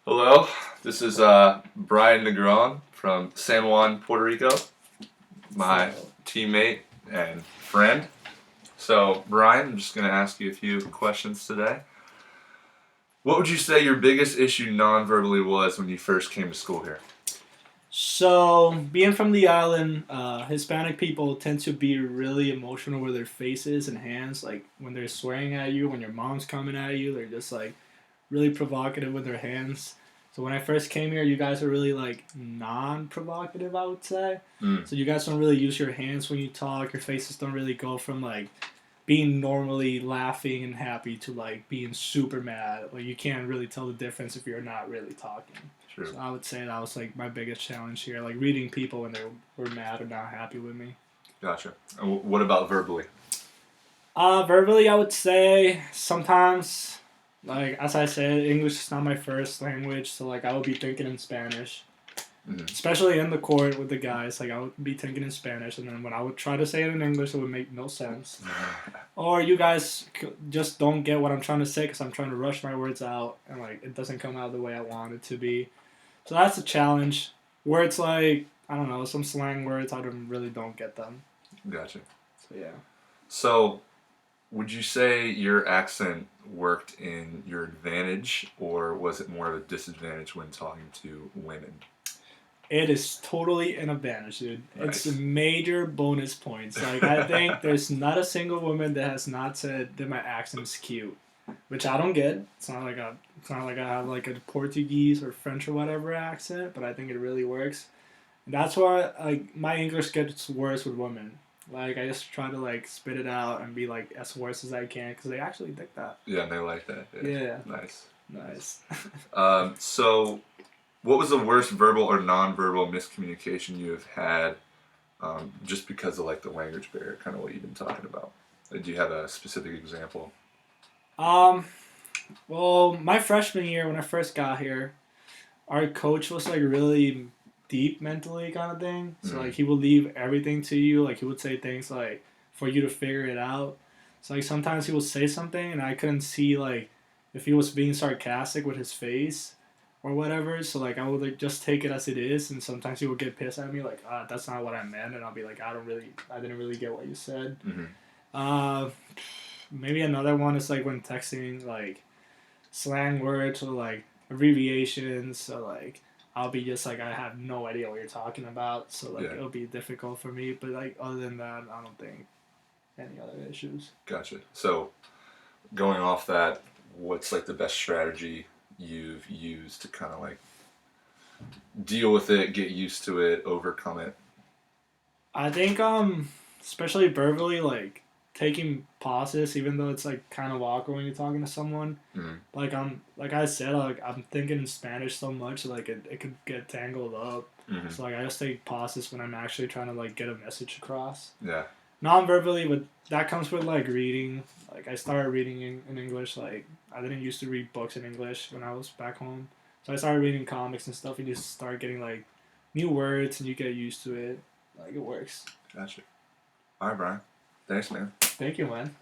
Hello, this is Brian Negron from San Juan, Puerto Rico, my So, teammate and friend. So, Brian, I'm just going to ask you a few questions today. What would you say your biggest issue non-verbally was when you first came to school here? being from the island, Hispanic people tend to be really emotional with their faces and hands. Like when they're swearing at you, when your mom's coming at you, they're just like really provocative with their hands. So when I first came here, you guys are really like non-provocative, I would say. Mm, So you guys don't really use your hands when you talk. Your faces don't really go from like being normally laughing and happy to like being super mad. Like you can't really tell the difference if you're not really talking. true. So I would say that was like my biggest challenge here, like reading people when they were mad or not happy with me. Gotcha. And what about verbally? Verbally, I would say sometimes, like as I said, English is not my first language, so like I would be thinking in Spanish, Hmm. especially in the court with the guys. Like I would be thinking in Spanish, and then when I would try to say it in English, it would make no sense. Or you guys just don't get what I'm trying to say because I'm trying to rush my words out, and like it doesn't come out the way I want it to be. So that's a challenge. Words like I don't know some slang words I don't get them. Gotcha. So yeah, So, would you say your accent worked in your advantage, or was it more of a disadvantage when talking to women? it is totally an advantage, dude. It's Nice. major bonus points. Like I think there's not a single woman that has not said that my accent is cute, which I don't get. It's not like I have like a Portuguese or French or whatever accent, but I think it really works. And that's why like my English gets worse with women. Like I just try to like spit it out and be like as worse as I can because they actually think that. Yeah, and they like that. Yeah. Yeah, Nice. Nice. nice. So, what was the worst verbal or non-verbal miscommunication you have had, just because of like the language barrier, kind of what you've been talking about? Do you have a specific example? um, well, my freshman year when I first got here, our coach was like really deep mentally kind of thing. So Mm, like he would leave everything to you. Like he would say things like for you to figure it out. So like sometimes he would say something and I couldn't see like if he was being sarcastic with his face or whatever. So like I would like just take it as it is. And sometimes he would get pissed at me like that's not what I meant. And I'll be like I didn't really get what you said. mm-hmm. Uh, maybe another one is like when texting like slang words or like abbreviations. So like I'll be just like I have no idea what you're talking about. So like Yeah, it'll be difficult for me. But like other than that, I don't think any other issues. gotcha. So, going off that, what's like the best strategy you've used to kind of like deal with it, get used to it, overcome it? I think especially verbally like taking pauses even though it's like kind of awkward when you're talking to someone. Mm, Like I said like I'm thinking in Spanish so much like it could get tangled up. mm-hmm. So like I just take pauses when I'm actually trying to like get a message across. Yeah, Non-verbally, but that comes with like reading. Like I started reading in English. Like I didn't used to read books in English when I was back home, so I started reading comics and stuff. And you start getting like new words, and you get used to it. Like it works. gotcha. All right, Brian. Thanks, man. Thank you, man.